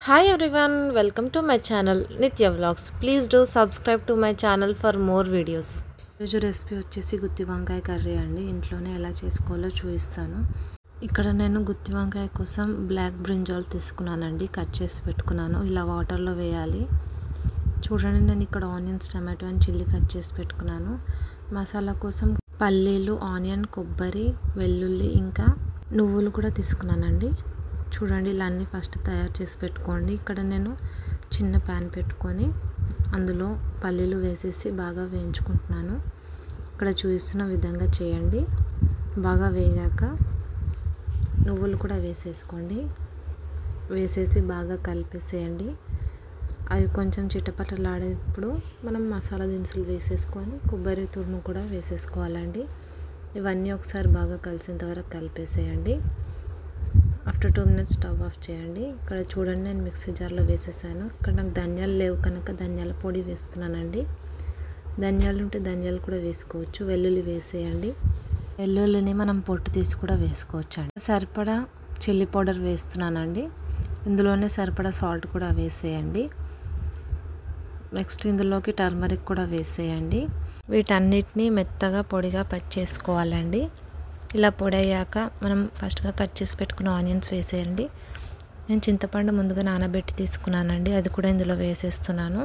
Hi everyone, welcome to my channel Nitya Vlogs. Please do subscribe to my channel for more videos. ఈరోజు recipe వచ్చేసి గుత్తి వంకాయ curry అండి. ఇంట్లోనే ఎలా చేసుకోవాలో చూపిస్తాను. ఇక్కడ నేను గుత్తి వంకాయ కోసం బ్లాక్ బ్రింజాల్ తీసుకున్నానండి. కట్ చేసి పెట్టుకున్నాను. ఇలా వాటర్లో వేయాలి. చూడండి, నేను ఇక్కడ onions, tomato and chilli cut చేసి పెట్టుకున్నాను. మసాలా కోసం పల్లీలు, ఆనియన్, కొబ్బరి, వెల్లుల్లి ఇంకా నువ్వులు కూడా తీసుకున్నానండి. చూడండి, ఇలా అన్నీ ఫస్ట్ తయారు చేసి పెట్టుకోండి. ఇక్కడ నేను చిన్న ప్యాన్ పెట్టుకొని అందులో పల్లీలు వేసేసి బాగా వేయించుకుంటున్నాను. ఇక్కడ చూపిస్తున్న విధంగా చేయండి. బాగా వేగాక నువ్వులు కూడా వేసేసుకోండి. వేసేసి బాగా కలిపేసేయండి. అవి కొంచెం చిటపటలాడేప్పుడు మనం మసాలా దినుసులు వేసేసుకొని కొబ్బరి తురుము కూడా వేసేసుకోవాలండి. ఇవన్నీ ఒకసారి బాగా కలిసేంత వరకు కలిపేసేయండి. ఆఫ్టర్ 2 minutes స్టవ్ ఆఫ్ చేయండి. ఇక్కడ చూడండి, నేను మిక్సీ జార్లో వేసేసాను. ఇక్కడ నాకు ధనియాలు లేవు కనుక ధనియాల పొడి వేస్తున్నానండి. ధనియాలు ఉంటే ధనియాలు కూడా వేసుకోవచ్చు. వెల్లుల్లి వేసేయండి. వెల్లుల్లిని మనం పొట్టు తీసి కూడా వేసుకోవచ్చు అండి. సరిపడా చిల్లీ పౌడర్ వేస్తున్నానండి. ఇందులోనే సరిపడా సాల్ట్ కూడా వేసేయండి. నెక్స్ట్ ఇందులోకి టర్మరిక్ కూడా వేసేయండి. వీటన్నిటిని మెత్తగా పొడిగా కట్ చేసుకోవాలండి. ఇలా పొడి అయ్యాక మనం ఫస్ట్గా కట్ చేసి పెట్టుకున్న ఆనియన్స్ వేసేయండి. నేను చింతపండు ముందుగా నానబెట్టి తీసుకున్నానండి. అది కూడా ఇందులో వేసేస్తున్నాను.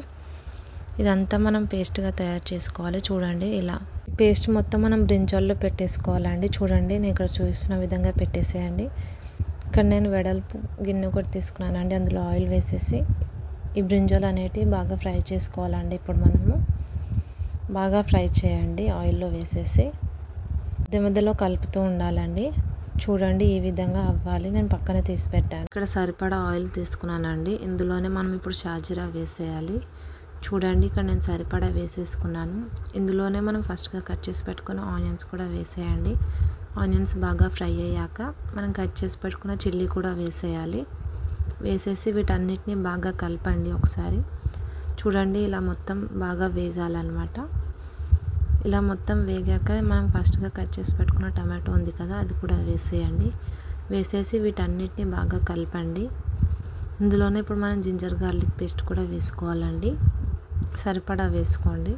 ఇదంతా మనం పేస్ట్గా తయారు చేసుకోవాలి. చూడండి, ఇలా పేస్ట్ మొత్తం మనం బ్రింజాల్లో పెట్టేసుకోవాలండి. చూడండి, నేను ఇక్కడ చూపిస్తున్న విధంగా పెట్టేసేయండి. ఇక్కడ నేను వెడల్పు గిన్నె ఒకటి తీసుకున్నానండి. అందులో ఆయిల్ వేసేసి ఈ బ్రింజాల్ అనేటివి బాగా ఫ్రై చేసుకోవాలండి. ఇప్పుడు మనము బాగా ఫ్రై చేయండి ఆయిల్లో వేసేసి. మధ్యలో కలుపుతూ ఉండాలండి. చూడండి, ఈ విధంగా అవ్వాలి. నేను పక్కన తీసి పెట్టాను. ఇక్కడ సరిపడా ఆయిల్ తీసుకున్నానండి. ఇందులోనే మనం ఇప్పుడు షాజీరా వేసేయాలి. చూడండి, ఇక్కడ నేను సరిపడా వేసేసుకున్నాను. ఇందులోనే మనం ఫస్ట్గా కట్ చేసి పెట్టుకున్న ఆనియన్స్ కూడా వేసేయండి. ఆనియన్స్ బాగా ఫ్రై అయ్యాక మనం కట్ చేసి పెట్టుకున్న చిల్లీ కూడా వేసేయాలి. వేసేసి వీటన్నిటిని బాగా కలపండి ఒకసారి. చూడండి, ఇలా మొత్తం బాగా వేగాలన్నమాట. ఇలా మొత్తం వేగాక మనం ఫస్ట్గా కట్ చేసి పెట్టుకున్న టమాటో ఉంది కదా, అది కూడా వేసేయండి. వేసేసి వీటన్నిటిని బాగా కలపండి. ఇందులోనే ఇప్పుడు మనం జింజర్ గార్లిక్ పేస్ట్ కూడా వేసుకోవాలండి. సరిపడా వేసుకోండి.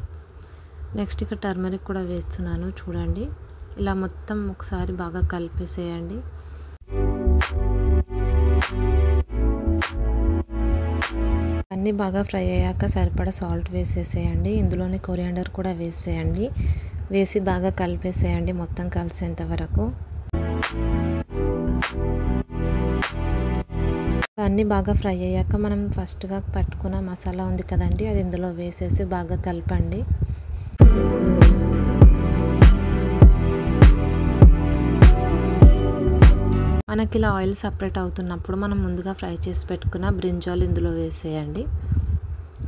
నెక్స్ట్ ఇక్కడ టర్మరిక్ కూడా వేస్తున్నాను. చూడండి, ఇలా మొత్తం ఒకసారి బాగా కలిపేసేయండి. అన్నీ బాగా ఫ్రై అయ్యాక సరిపడా సాల్ట్ వేసేసేయండి. ఇందులోనే కొరియాండర్ కూడా వేసేయండి. వేసి బాగా కలిపేసేయండి మొత్తం కలిసేంత వరకు. అన్నీ బాగా ఫ్రై అయ్యాక మనం ఫస్ట్గా పట్టుకున్న మసాలా ఉంది కదండి, అది ఇందులో వేసేసి బాగా కలపండి. మనకి ఇలా ఆయిల్ సపరేట్ అవుతున్నప్పుడు మనం ముందుగా ఫ్రై చేసి పెట్టుకున్న బ్రింజాల్ ఇందులో వేసేయండి.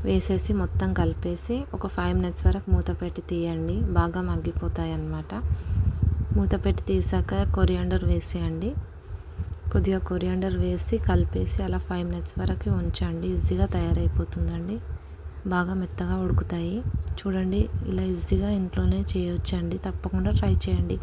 వేసేసి మొత్తం కలిపేసి ఒక 5 minutes వరకు మూత పెట్టి తీయండి. బాగా మగ్గిపోతాయి అన్నమాట. మూత పెట్టి తీసాక కొరియాండర్ వేసేయండి. కొద్దిగా కొరియాండర్ వేసి కలిపేసి అలా 5 minutes వరకు ఉంచండి. ఈజీగా తయారైపోతుందండి. బాగా మెత్తగా ఉడుకుతాయి. చూడండి, ఇలా ఈజీగా ఇంట్లోనే చేయొచ్చండి. తప్పకుండా ట్రై చేయండి.